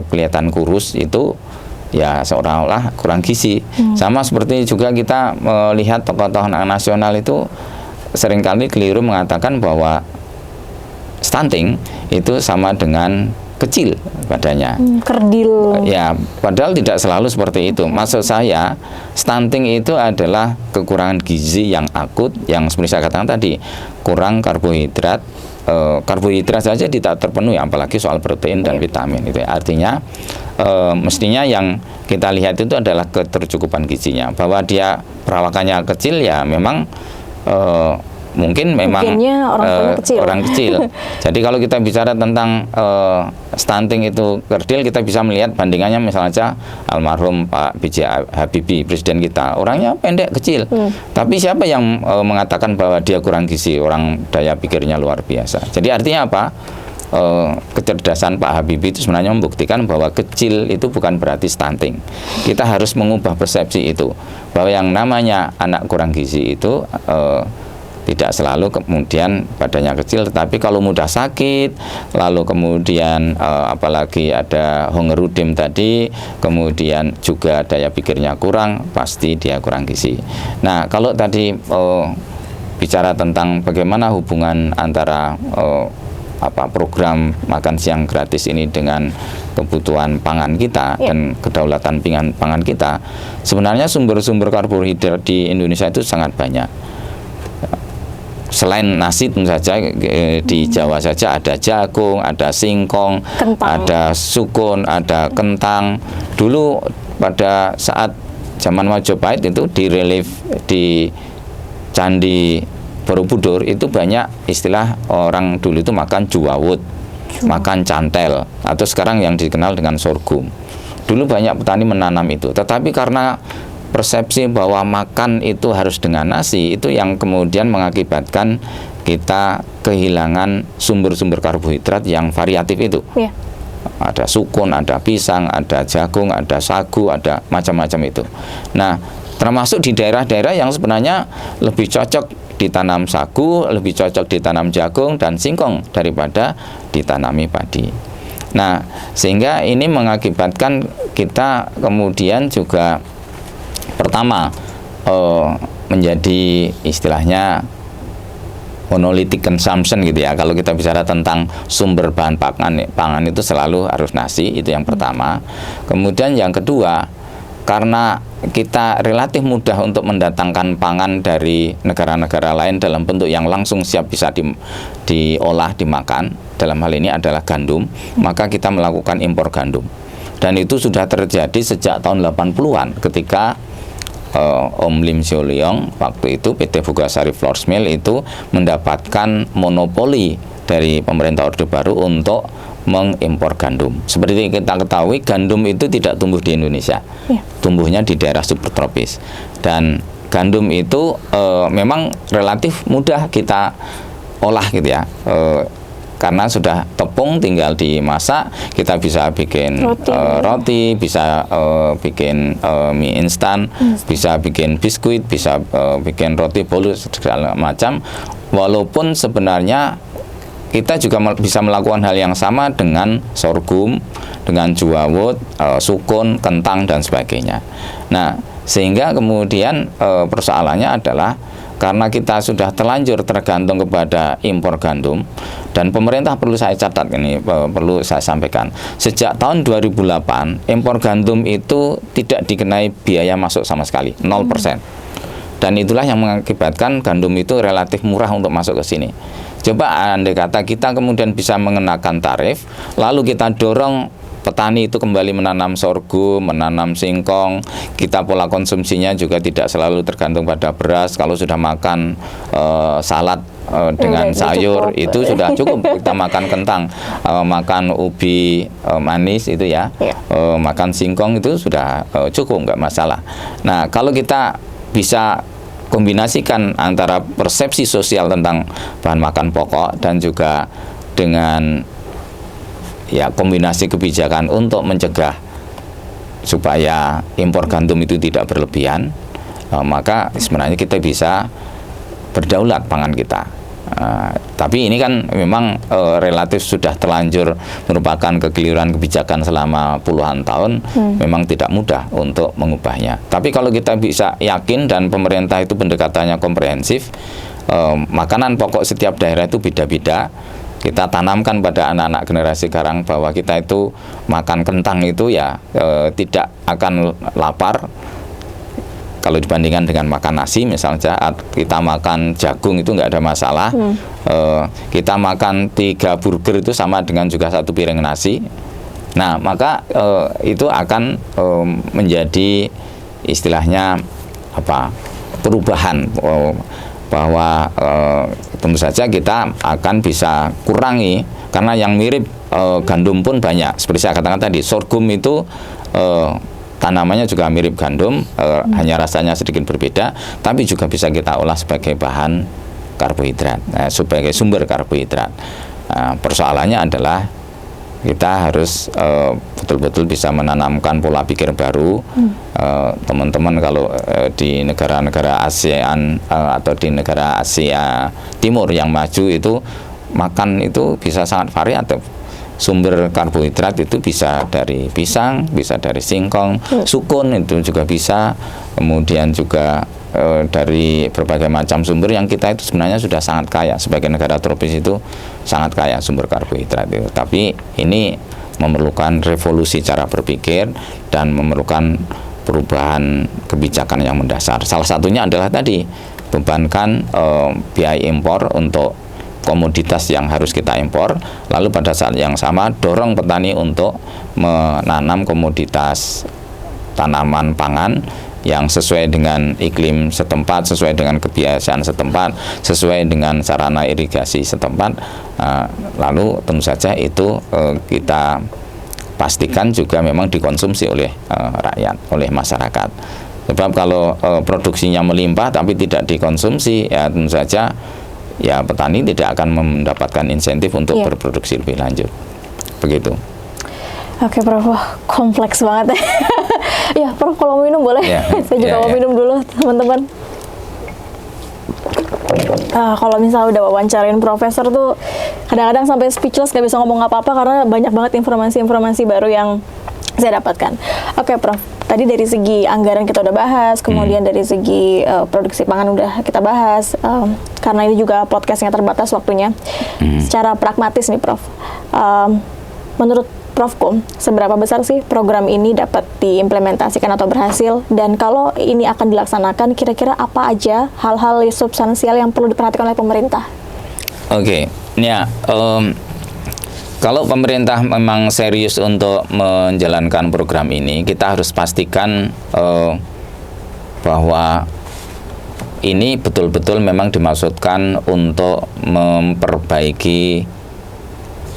kelihatan kurus itu ya seolah-olah kurang gizi. Sama seperti juga kita melihat tokoh-tokoh nasional itu seringkali keliru mengatakan bahwa stunting itu sama dengan kecil badannya. Kerdil. Ya, padahal tidak selalu seperti itu. Maksud saya, stunting itu adalah kekurangan gizi yang akut, yang seperti saya katakan tadi, kurang karbohidrat. Karbohidrat saja tidak terpenuhi, apalagi soal protein dan vitamin. Itu artinya mestinya yang kita lihat itu adalah ketercukupan gizinya. Bahwa dia perawakannya kecil ya memang mungkin memang orang kecil. Jadi kalau kita bicara tentang stunting itu kerdil, kita bisa melihat bandingannya misalnya saja almarhum Pak B.J. Habibie, presiden kita, orangnya pendek kecil. Tapi siapa yang mengatakan bahwa dia kurang gizi? Orang daya pikirnya luar biasa. Jadi artinya apa? Kecerdasan Pak Habibie itu sebenarnya membuktikan bahwa kecil itu bukan berarti stunting. Kita harus mengubah persepsi itu, bahwa yang namanya anak kurang gizi itu tidak selalu kemudian badannya kecil, tetapi kalau mudah sakit, lalu kemudian apalagi ada hongerudim tadi, kemudian juga daya pikirnya kurang, pasti dia kurang gizi. Nah, kalau tadi bicara tentang bagaimana hubungan antara program makan siang gratis ini dengan kebutuhan pangan kita dan kedaulatan pangan kita, sebenarnya sumber-sumber karbohidrat di Indonesia itu sangat banyak. Selain nasi tentu saja di Jawa saja ada jagung, ada singkong, ada sukun, ada kentang. Dulu pada saat zaman Majapahit itu di relief di Candi Borobudur itu banyak istilah orang dulu itu makan juawut, makan cantel, atau sekarang yang dikenal dengan sorghum. Dulu banyak petani menanam itu, tetapi karena persepsi bahwa makan itu harus dengan nasi, itu yang kemudian mengakibatkan kita kehilangan sumber-sumber karbohidrat yang variatif itu. Ada sukun, ada pisang, ada jagung, ada sagu, ada macam-macam itu. Nah, termasuk di daerah-daerah yang sebenarnya lebih cocok ditanam sagu, lebih cocok ditanam jagung dan singkong daripada ditanami padi. Nah, sehingga ini mengakibatkan kita kemudian juga pertama menjadi istilahnya monolithic consumption gitu ya. Kalau kita bicara tentang sumber bahan pangan itu selalu harus nasi, itu yang pertama. Kemudian yang kedua, karena kita relatif mudah untuk mendatangkan pangan dari negara-negara lain dalam bentuk yang langsung siap bisa diolah, dimakan, dalam hal ini adalah gandum, maka kita melakukan impor gandum. Dan itu sudah terjadi sejak tahun 80-an ketika Om Lim Sio Leong waktu itu PT Bogasari Flour Mill itu mendapatkan monopoli dari pemerintah Orde Baru untuk mengimpor gandum. Seperti kita ketahui, gandum itu tidak tumbuh di Indonesia, tumbuhnya di daerah subtropis. Dan gandum itu memang relatif mudah kita olah gitu ya. Karena sudah tepung tinggal dimasak, kita bisa bikin roti, bisa bikin mie instan, bisa bikin biskuit, bisa bikin roti bolu segala macam. Walaupun sebenarnya kita juga bisa melakukan hal yang sama dengan sorghum, dengan jawawut, sukun, kentang dan sebagainya. Nah, sehingga kemudian persoalannya adalah karena kita sudah terlanjur tergantung kepada impor gandum, dan pemerintah perlu saya catat ini, perlu saya sampaikan, sejak tahun 2008 impor gandum itu tidak dikenai biaya masuk sama sekali, 0%. Dan itulah yang mengakibatkan gandum itu relatif murah untuk masuk ke sini. Coba andai kata kita kemudian bisa mengenakan tarif, lalu kita dorong petani itu kembali menanam sorghum, menanam singkong, kita pola konsumsinya juga tidak selalu tergantung pada beras. Kalau sudah makan salad dengan sayur cukup. Itu sudah cukup. Kita makan kentang, makan ubi manis itu ya, makan singkong itu sudah cukup, nggak masalah. Nah, kalau kita bisa kombinasikan antara persepsi sosial tentang bahan makan pokok dan juga dengan ya kombinasi kebijakan untuk mencegah supaya impor gandum itu tidak berlebihan, maka sebenarnya kita bisa berdaulat pangan kita. Tapi ini kan memang relatif sudah terlanjur merupakan kekeliruan kebijakan selama puluhan tahun, memang tidak mudah untuk mengubahnya. Tapi kalau kita bisa yakin dan pemerintah itu pendekatannya komprehensif, makanan pokok setiap daerah itu beda-beda. Kita tanamkan pada anak-anak generasi sekarang bahwa kita itu makan kentang itu ya tidak akan lapar kalau dibandingkan dengan makan nasi. Misalnya kita makan jagung itu nggak ada masalah. Kita makan 3 burger itu sama dengan juga 1 piring nasi. Nah, maka itu akan menjadi istilahnya apa, perubahan, bahwa tentu saja kita akan bisa kurangi, karena yang mirip gandum pun banyak. Seperti saya katakan tadi, sorghum itu tanamannya juga mirip gandum, hanya rasanya sedikit berbeda, tapi juga bisa kita olah sebagai bahan karbohidrat, sebagai sumber karbohidrat. Persoalannya adalah kita harus betul-betul bisa menanamkan pola pikir baru. Teman-teman kalau di negara-negara ASEAN atau di negara Asia Timur yang maju itu, makan itu bisa sangat variatif. Sumber karbohidrat itu bisa dari pisang, bisa dari singkong, sukun itu juga bisa, kemudian juga dari berbagai macam sumber yang kita itu sebenarnya sudah sangat kaya. Sebagai negara tropis itu sangat kaya sumber karbohidrat itu. Tapi ini memerlukan revolusi cara berpikir dan memerlukan perubahan kebijakan yang mendasar. Salah satunya adalah tadi, bebankan biaya impor untuk komoditas yang harus kita impor, lalu pada saat yang sama dorong petani untuk menanam komoditas tanaman pangan yang sesuai dengan iklim setempat, sesuai dengan kebiasaan setempat, sesuai dengan sarana irigasi setempat. Lalu tentu saja itu kita pastikan juga memang dikonsumsi oleh rakyat, oleh masyarakat. Sebab kalau produksinya melimpah tapi tidak dikonsumsi, ya tentu saja ya petani tidak akan mendapatkan insentif untuk berproduksi lebih lanjut. Begitu. Oke, Prof, kompleks banget ya. Ya, Prof, kalau mau minum boleh? Saya juga mau minum dulu, teman-teman. Kalau misalnya udah wawancarain profesor tuh kadang-kadang sampai speechless, gak bisa ngomong apa-apa karena banyak banget informasi-informasi baru yang saya dapatkan. Oke, Prof, tadi dari segi anggaran kita udah bahas, kemudian dari segi produksi pangan udah kita bahas, karena ini juga podcastnya terbatas waktunya. Secara pragmatis nih, Prof, menurut Profkom, seberapa besar sih program ini dapat diimplementasikan atau berhasil? Dan kalau ini akan dilaksanakan, kira-kira apa aja hal-hal substansial yang perlu diperhatikan oleh pemerintah? Oke, ya, kalau pemerintah memang serius untuk menjalankan program ini, kita harus pastikan bahwa ini betul-betul memang dimaksudkan untuk memperbaiki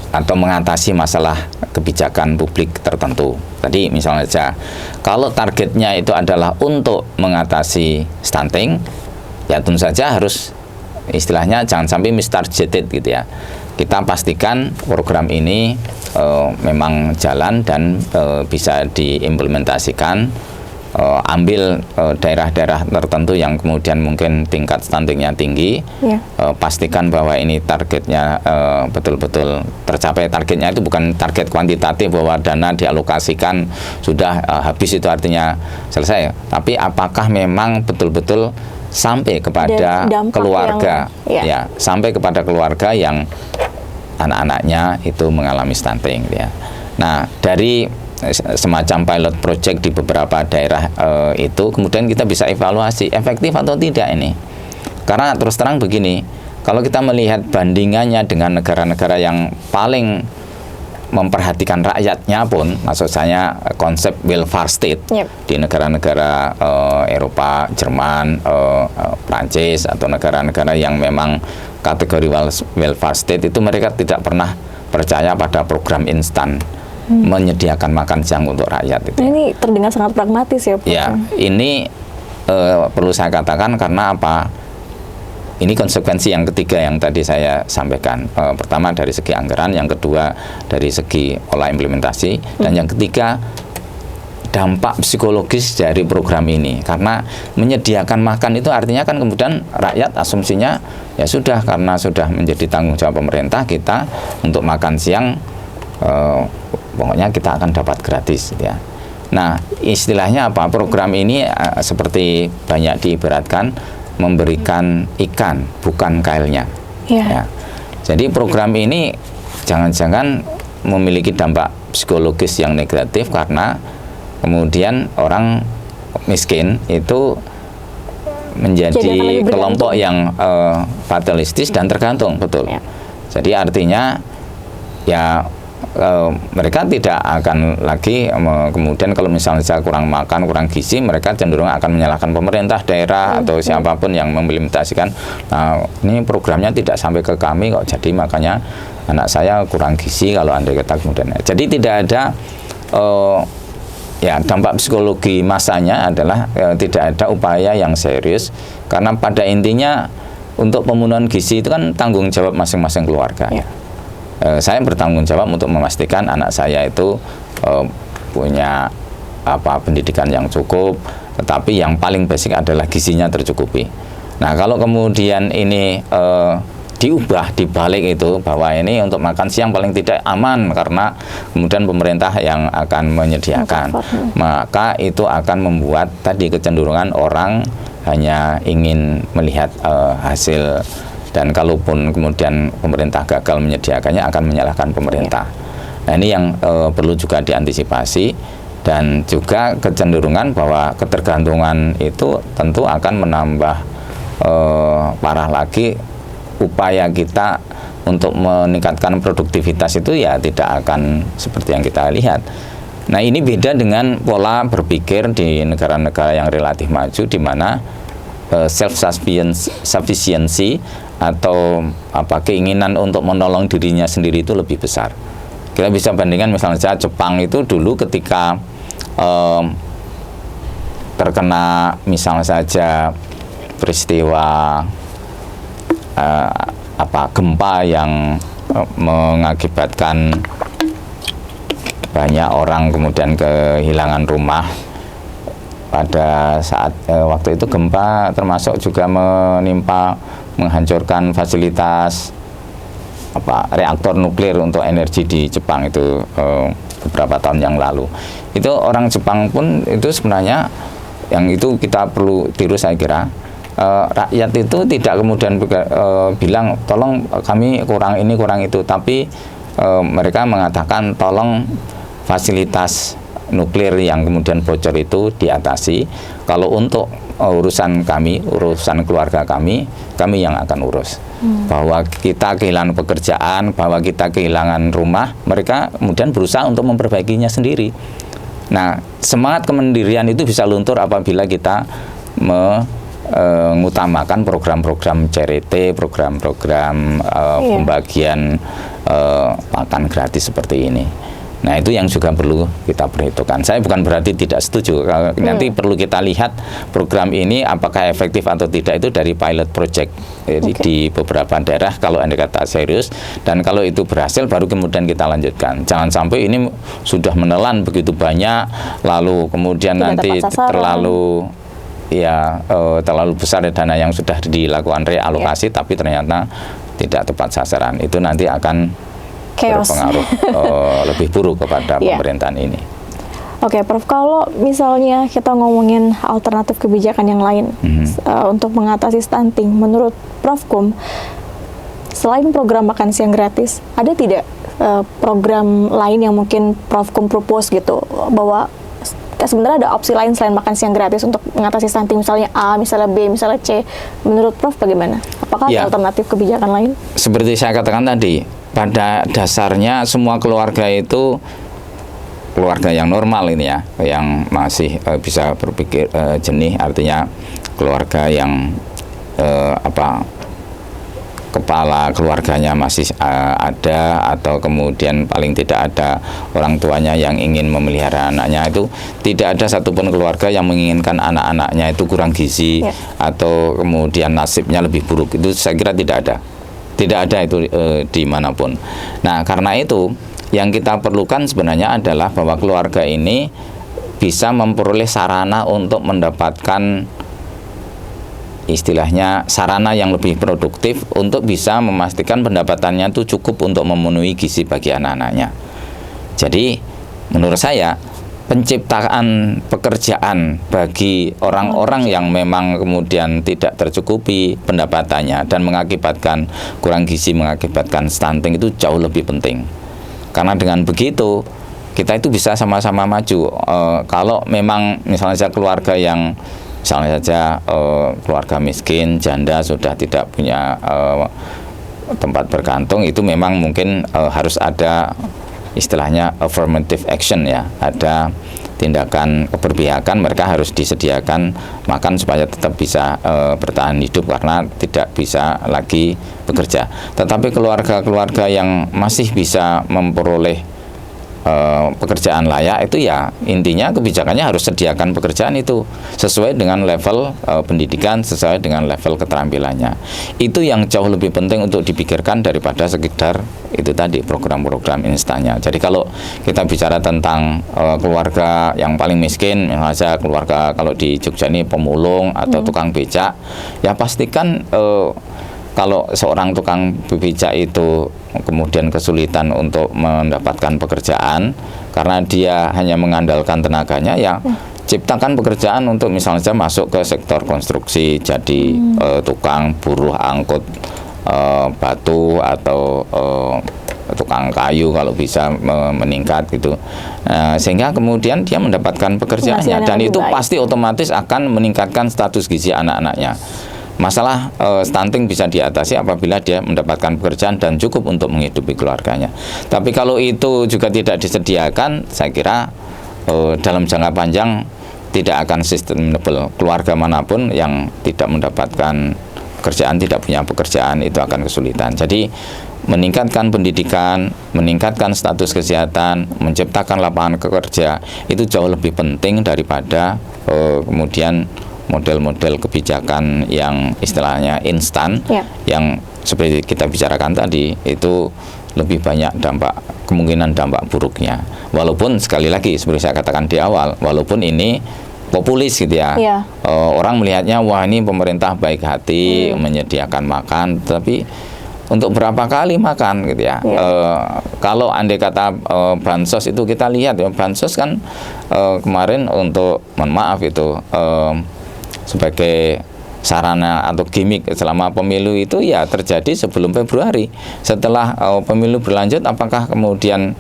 atau mengatasi masalah kebijakan publik tertentu. Tadi misalnya saja, kalau targetnya itu adalah untuk mengatasi stunting, ya tentu saja harus istilahnya jangan sampai mistargeted gitu ya. Kita pastikan program ini memang jalan dan bisa diimplementasikan ambil daerah-daerah tertentu yang kemudian mungkin tingkat stuntingnya tinggi, pastikan bahwa ini targetnya betul-betul tercapai. Targetnya itu bukan target kuantitatif bahwa dana dialokasikan sudah habis itu artinya selesai, tapi apakah memang betul-betul sampai kepada keluarga, sampai kepada keluarga yang anak-anaknya itu mengalami stunting, ya. Nah, dari semacam pilot project di beberapa daerah itu kemudian kita bisa evaluasi efektif atau tidak ini. Karena terus terang begini, kalau kita melihat bandingannya dengan negara-negara yang paling memperhatikan rakyatnya pun, maksud saya konsep welfare state di negara-negara Eropa, Jerman, Prancis atau negara-negara yang memang kategori welfare state itu mereka tidak pernah percaya pada program instan menyediakan makan siang untuk rakyat itu. Ini terdengar sangat pragmatis ya, Pak. Ya, ini perlu saya katakan karena apa? Ini konsekuensi yang ketiga yang tadi saya sampaikan. Pertama dari segi anggaran, yang kedua dari segi olah implementasi, dan yang ketiga dampak psikologis dari program ini. Karena menyediakan makan itu artinya kan kemudian rakyat asumsinya ya sudah, karena sudah menjadi tanggung jawab pemerintah kita untuk makan siang, pokoknya kita akan dapat gratis, ya. Nah, istilahnya apa? Program ini seperti banyak diibaratkan memberikan ikan, bukan kailnya. Ya. Jadi program ini jangan-jangan memiliki dampak psikologis yang negatif karena kemudian orang miskin itu menjadi kelompok yang fatalistis dan tergantung, betul. Jadi artinya ya mereka tidak akan lagi kemudian kalau misalnya saya kurang makan, kurang gizi, mereka cenderung akan menyalahkan pemerintah daerah atau siapapun yang mengimplementasikan. Nah, ini programnya tidak sampai ke kami kok, jadi makanya anak saya kurang gizi kalau andai kata kemudian. Jadi tidak ada ya dampak psikologi masanya adalah tidak ada upaya yang serius, karena pada intinya untuk pemenuhan gizi itu kan tanggung jawab masing-masing keluarga. Saya bertanggung jawab untuk memastikan anak saya itu punya pendidikan yang cukup, tetapi yang paling basic adalah gizinya tercukupi. Nah, kalau kemudian ini diubah dibalik itu bahwa ini untuk makan siang paling tidak aman karena kemudian pemerintah yang akan menyediakan, maka itu akan membuat tadi kecenderungan orang hanya ingin melihat hasil. Dan kalaupun kemudian pemerintah gagal menyediakannya akan menyalahkan pemerintah. Nah, ini yang perlu juga diantisipasi, dan juga kecenderungan bahwa ketergantungan itu tentu akan menambah parah lagi upaya kita untuk meningkatkan produktivitas itu ya tidak akan seperti yang kita lihat. Nah, ini beda dengan pola berpikir di negara-negara yang relatif maju di mana self-sufficiency atau keinginan untuk menolong dirinya sendiri itu lebih besar. Kita bisa bandingkan misalnya saja Jepang itu dulu ketika terkena misalnya saja peristiwa gempa yang mengakibatkan banyak orang kemudian kehilangan rumah. Pada saat waktu itu gempa termasuk juga menghancurkan fasilitas reaktor nuklir untuk energi di Jepang itu beberapa tahun yang lalu. Itu orang Jepang pun itu sebenarnya yang itu kita perlu tiru, saya kira. Rakyat itu tidak kemudian bilang tolong kami kurang ini kurang itu, tapi mereka mengatakan tolong fasilitas nuklir yang kemudian bocor itu diatasi. Kalau untuk urusan kami, urusan keluarga kami yang akan urus. Bahwa kita kehilangan pekerjaan, bahwa kita kehilangan rumah, mereka kemudian berusaha untuk memperbaikinya sendiri. Nah, semangat kemandirian itu bisa luntur apabila kita mengutamakan program-program charity, program-program pembagian makan gratis seperti ini. Nah, itu yang juga perlu kita perhitungkan. Saya bukan berarti tidak setuju. Nanti perlu kita lihat program ini apakah efektif atau tidak itu dari pilot project di beberapa daerah kalau andai kata serius, dan kalau itu berhasil baru kemudian kita lanjutkan. Jangan sampai ini sudah menelan begitu banyak lalu kemudian tidak nanti terlalu besar dana yang sudah dilakukan realokasi tapi ternyata tidak tepat sasaran. Itu nanti akan chaos. Berpengaruh lebih buruk kepada pemerintahan ini. Oke, Prof, kalau misalnya kita ngomongin alternatif kebijakan yang lain untuk mengatasi stunting, menurut Prof Kum, selain program makan siang gratis, ada tidak program lain yang mungkin Prof Kum propose gitu, bahwa sebenarnya ada opsi lain selain makan siang gratis untuk mengatasi stunting, misalnya A, misalnya B, misalnya C. Menurut Prof bagaimana? Apakah ada alternatif kebijakan lain? Seperti saya katakan tadi, pada dasarnya semua keluarga itu keluarga yang normal ini ya, yang masih bisa berpikir jernih, artinya keluarga yang kepala keluarganya masih ada, atau kemudian paling tidak ada orang tuanya yang ingin memelihara anaknya. Itu tidak ada satupun keluarga yang menginginkan anak-anaknya itu kurang gizi atau kemudian nasibnya lebih buruk. Itu saya kira tidak ada itu dimanapun. Nah, karena itu yang kita perlukan sebenarnya adalah bahwa keluarga ini bisa memperoleh sarana untuk mendapatkan istilahnya sarana yang lebih produktif untuk bisa memastikan pendapatannya itu cukup untuk memenuhi gizi bagi anak-anaknya. Jadi menurut saya penciptaan pekerjaan bagi orang-orang yang memang kemudian tidak tercukupi pendapatannya dan mengakibatkan kurang gizi, mengakibatkan stunting itu jauh lebih penting. Karena dengan begitu kita itu bisa sama-sama maju. Kalau memang misalnya saja keluarga yang misalnya saja keluarga miskin, janda, sudah tidak punya tempat bergantung, itu memang mungkin harus ada istilahnya affirmative action ya, ada tindakan keberpihakan, mereka harus disediakan makan supaya tetap bisa bertahan hidup karena tidak bisa lagi bekerja. Tetapi keluarga-keluarga yang masih bisa memperoleh pekerjaan layak, itu ya intinya kebijakannya harus sediakan pekerjaan itu sesuai dengan level pendidikan, sesuai dengan level keterampilannya. Itu yang jauh lebih penting untuk dipikirkan daripada sekedar itu tadi program-program instannya. Jadi kalau kita bicara tentang keluarga yang paling miskin, misalnya keluarga kalau di Jogja ini pemulung atau tukang becak, ya pastikan kalau seorang tukang becak itu kemudian kesulitan untuk mendapatkan pekerjaan karena dia hanya mengandalkan tenaganya, ya ciptakan pekerjaan untuk misalnya masuk ke sektor konstruksi, jadi tukang buruh angkut batu atau tukang kayu kalau bisa meningkat gitu, sehingga kemudian dia mendapatkan pekerjaannya dan itu pasti otomatis akan meningkatkan status gizi anak-anaknya. Masalah stunting bisa diatasi apabila dia mendapatkan pekerjaan dan cukup untuk menghidupi keluarganya. Tapi kalau itu juga tidak disediakan, saya kira dalam jangka panjang tidak akan sustainable. Keluarga manapun yang tidak mendapatkan pekerjaan, tidak punya pekerjaan, itu akan kesulitan. Jadi meningkatkan pendidikan, meningkatkan status kesehatan, menciptakan lapangan kerja, itu jauh lebih penting daripada kemudian model-model kebijakan yang istilahnya instan, yang seperti kita bicarakan tadi, itu lebih banyak kemungkinan dampak buruknya. Walaupun sekali lagi seperti saya katakan di awal, walaupun ini populis gitu ya, orang melihatnya wah ini pemerintah baik hati menyediakan makan, tapi untuk berapa kali makan gitu ya. Kalau andai kata bansos itu kita lihat ya, bansos kan kemarin untuk mohon maaf itu sebagai sarana atau gimmick selama pemilu itu ya terjadi sebelum Februari. Setelah pemilu berlanjut, apakah kemudian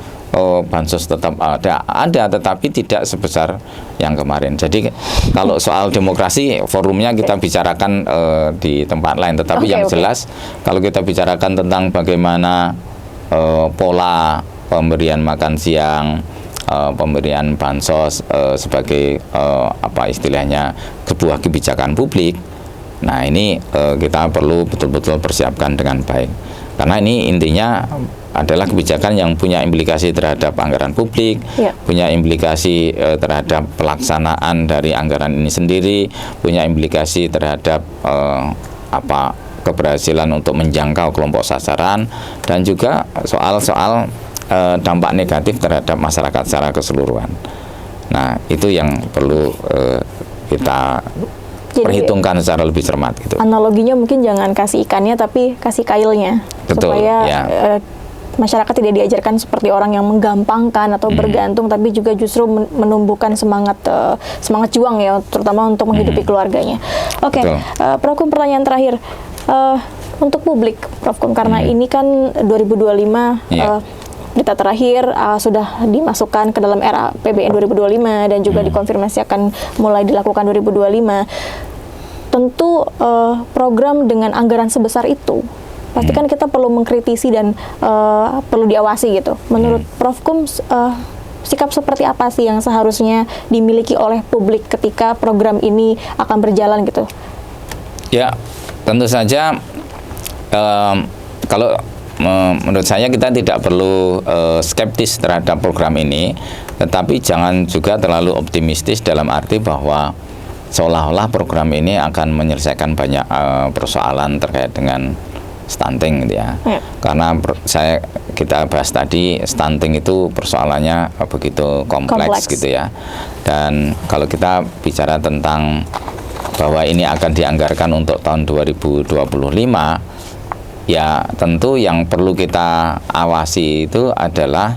bansos tetap ada, tetapi tidak sebesar yang kemarin. Jadi kalau soal demokrasi forumnya kita bicarakan di tempat lain, tetapi yang jelas kalau kita bicarakan tentang bagaimana pola pemberian makan siang, pemberian bansos sebagai apa istilahnya sebuah kebijakan publik. Nah ini kita perlu betul-betul persiapkan dengan baik. Karena ini intinya adalah kebijakan yang punya implikasi terhadap anggaran publik, punya implikasi terhadap pelaksanaan dari anggaran ini sendiri, punya implikasi terhadap keberhasilan untuk menjangkau kelompok sasaran, dan juga soal-soal dampak negatif terhadap masyarakat secara keseluruhan. Nah, itu yang perlu kita perhitungkan secara lebih cermat gitu. Analoginya mungkin jangan kasih ikannya tapi kasih kailnya. Betul, supaya ya. Masyarakat tidak diajarkan seperti orang yang menggampangkan atau bergantung, tapi juga justru menumbuhkan semangat juang ya, terutama untuk menghidupi keluarganya. Oke, Prof Kum, pertanyaan terakhir untuk publik, Prof Kum, karena ini kan 2025 berita terakhir sudah dimasukkan ke dalam era APBN 2025 dan juga dikonfirmasi akan mulai dilakukan 2025. Tentu program dengan anggaran sebesar itu pasti kan kita perlu mengkritisi dan perlu diawasi gitu. Menurut Prof Kum, sikap seperti apa sih yang seharusnya dimiliki oleh publik ketika program ini akan berjalan gitu? Ya, tentu saja kalau menurut saya kita tidak perlu skeptis terhadap program ini, tetapi jangan juga terlalu optimistis dalam arti bahwa seolah-olah program ini akan menyelesaikan banyak persoalan terkait dengan stunting gitu ya. Karena kita bahas tadi, stunting itu persoalannya begitu kompleks gitu ya. Dan kalau kita bicara tentang bahwa ini akan dianggarkan untuk tahun 2025, ya tentu yang perlu kita awasi itu adalah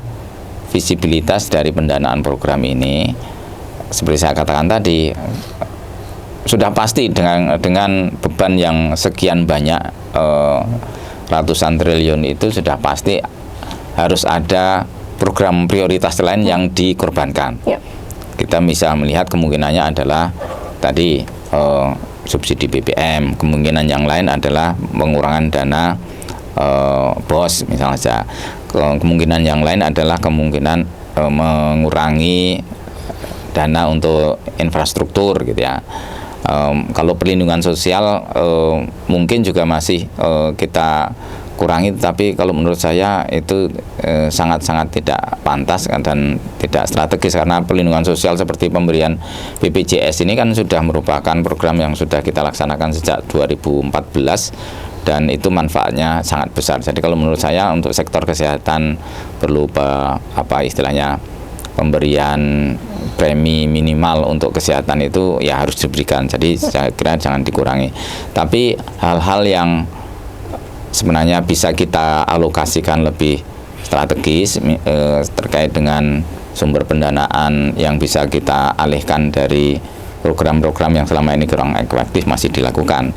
visibilitas dari pendanaan program ini. Seperti saya katakan tadi, sudah pasti dengan beban yang sekian banyak, ratusan triliun itu sudah pasti harus ada program prioritas lain yang dikorbankan. Kita bisa melihat kemungkinannya adalah tadi subsidi BBM, kemungkinan yang lain adalah pengurangan dana BOS misalnya saja. Kemungkinan yang lain adalah kemungkinan mengurangi dana untuk infrastruktur gitu ya. Kalau perlindungan sosial mungkin juga masih kita kurangi, tapi kalau menurut saya itu sangat-sangat tidak pantas dan tidak strategis, karena perlindungan sosial seperti pemberian BPJS ini kan sudah merupakan program yang sudah kita laksanakan sejak 2014 dan itu manfaatnya sangat besar. Jadi kalau menurut saya untuk sektor kesehatan perlu istilahnya pemberian premi minimal untuk kesehatan itu ya harus diberikan. Jadi saya kira jangan dikurangi. Tapi hal-hal yang sebenarnya bisa kita alokasikan lebih strategis terkait dengan sumber pendanaan yang bisa kita alihkan dari program-program yang selama ini kurang efektif masih dilakukan.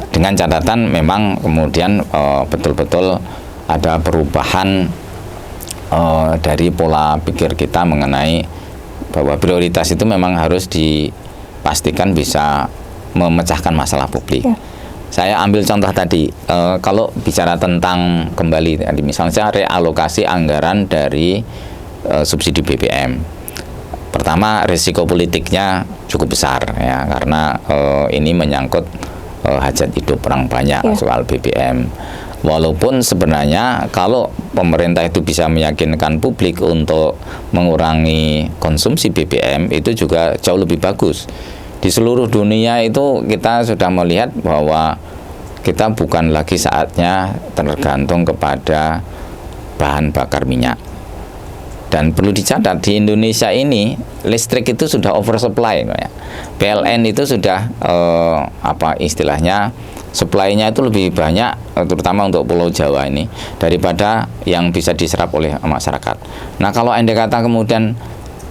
Dengan catatan memang kemudian betul-betul ada perubahan dari pola pikir kita mengenai bahwa prioritas itu memang harus dipastikan bisa memecahkan masalah publik. Saya ambil contoh tadi, kalau bicara tentang kembali tadi misalnya realokasi anggaran dari subsidi BBM. Pertama, risiko politiknya cukup besar ya, karena ini menyangkut hajat hidup orang banyak soal BBM. Walaupun sebenarnya kalau pemerintah itu bisa meyakinkan publik untuk mengurangi konsumsi BBM, itu juga jauh lebih bagus. Di seluruh dunia itu kita sudah melihat bahwa kita bukan lagi saatnya tergantung kepada bahan bakar minyak. Dan perlu dicatat, di Indonesia ini listrik itu sudah oversupply ya. PLN itu sudah istilahnya supply-nya itu lebih banyak, terutama untuk Pulau Jawa ini, daripada yang bisa diserap oleh masyarakat. Nah, kalau andai kata kemudian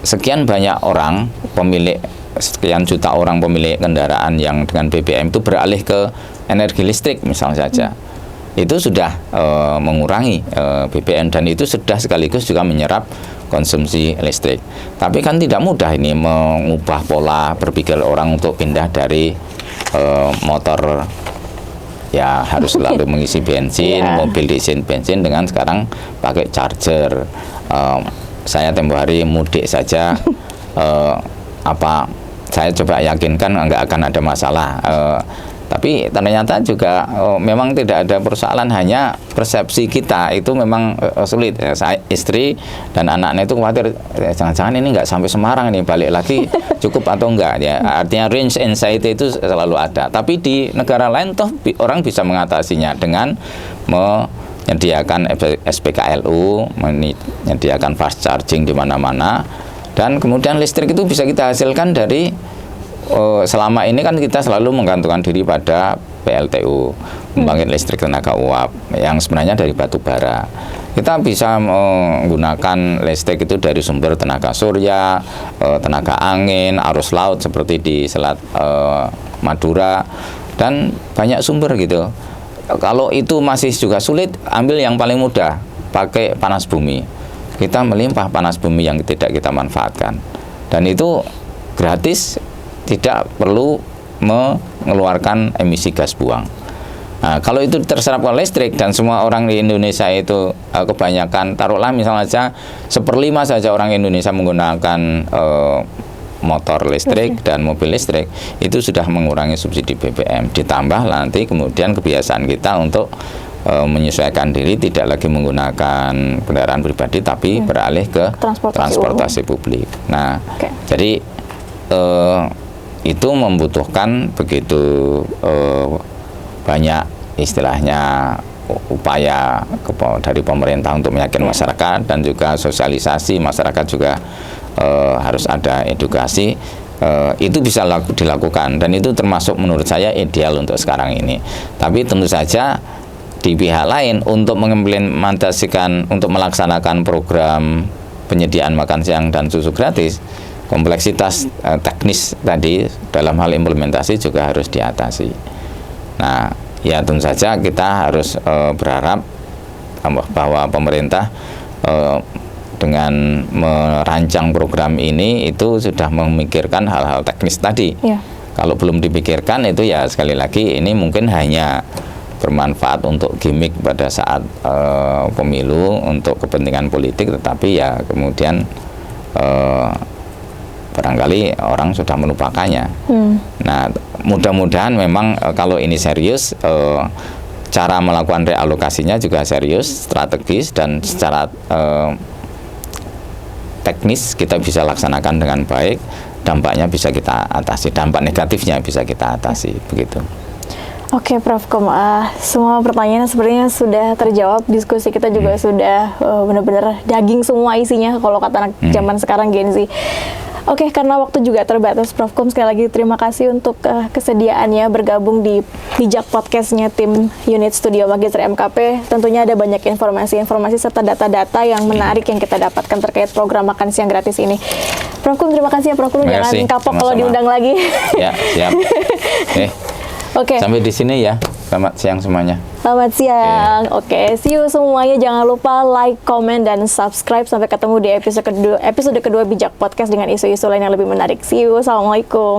sekian banyak orang pemilik, sekian juta orang pemilik kendaraan yang dengan BBM itu beralih ke energi listrik misalnya saja, itu sudah mengurangi BBM dan itu sudah sekaligus juga menyerap konsumsi listrik. Tapi kan tidak mudah ini mengubah pola berpikir orang untuk pindah dari motor ya harus selalu mengisi bensin, mobil diesel bensin dengan sekarang pakai charger. Saya tempo hari mudik saja saya coba yakinkan nggak akan ada masalah. Tapi ternyata juga memang tidak ada persoalan, hanya persepsi kita itu memang sulit. Saya, istri dan anak-anak itu khawatir jangan-jangan ini nggak sampai Semarang ini, balik lagi cukup atau enggak ya. Artinya range anxiety itu selalu ada. Tapi di negara lain toh orang bisa mengatasinya dengan menyediakan SPKLU, menyediakan fast charging di mana-mana, dan kemudian listrik itu bisa kita hasilkan dari selama ini kan kita selalu menggantungkan diri pada PLTU, pembangkit listrik tenaga uap, yang sebenarnya dari batu bara. Kita bisa menggunakan listrik itu dari sumber tenaga surya, tenaga angin, arus laut seperti di Selat Madura, dan banyak sumber gitu. Kalau itu masih juga sulit, ambil yang paling mudah, pakai panas bumi. Kita melimpah panas bumi yang tidak kita manfaatkan, dan itu gratis, tidak perlu mengeluarkan emisi gas buang. Nah, kalau itu terserap oleh listrik dan semua orang di Indonesia itu kebanyakan, taruhlah misalnya saja 1/5 saja orang Indonesia menggunakan motor listrik dan mobil listrik, itu sudah mengurangi subsidi BBM. Ditambah nanti kemudian kebiasaan kita untuk menyesuaikan diri, tidak lagi menggunakan kendaraan pribadi tapi beralih ke transportasi publik. Nah, jadi itu membutuhkan begitu banyak istilahnya upaya dari pemerintah untuk meyakinkan masyarakat, dan juga sosialisasi masyarakat juga harus ada edukasi. Itu bisa dilakukan, dan itu termasuk menurut saya ideal untuk sekarang ini. Tapi tentu saja di pihak lain untuk mengimplementasikan, untuk melaksanakan program penyediaan makan siang dan susu gratis, kompleksitas teknis tadi dalam hal implementasi juga harus diatasi. Nah, ya tentu saja kita harus berharap bahwa pemerintah dengan merancang program ini itu sudah memikirkan hal-hal teknis tadi. Kalau belum dipikirkan, itu ya sekali lagi ini mungkin hanya bermanfaat untuk gimmick pada saat pemilu untuk kepentingan politik, tetapi ya kemudian barangkali orang sudah melupakannya. Nah, mudah-mudahan memang kalau ini serius, cara melakukan realokasinya juga serius, strategis, dan secara teknis kita bisa laksanakan dengan baik. Dampaknya bisa kita atasi, dampak negatifnya bisa kita atasi, begitu. Oke, Prof. Semua pertanyaan sebenarnya sudah terjawab. Diskusi kita juga sudah benar-benar daging semua isinya kalau kata anak zaman sekarang, Gen Z. Oke, karena waktu juga terbatas, Prof. Sekali lagi terima kasih untuk kesediaannya bergabung di Bijak Podcast-nya tim unit Studio Magister MKP. Tentunya ada banyak informasi-informasi serta data-data yang menarik yang kita dapatkan terkait program makan siang gratis ini. Prof. Jangan kasih ya, Prof. Jangan kapok kalau diundang lagi. Ya, siap. Oke. Sampai di sini ya. Selamat siang semuanya. Selamat siang. Oke, see you semuanya. Jangan lupa like, comment, dan subscribe. Sampai ketemu di episode kedua Bijak Podcast dengan isu-isu lain yang lebih menarik. See you. Assalamualaikum.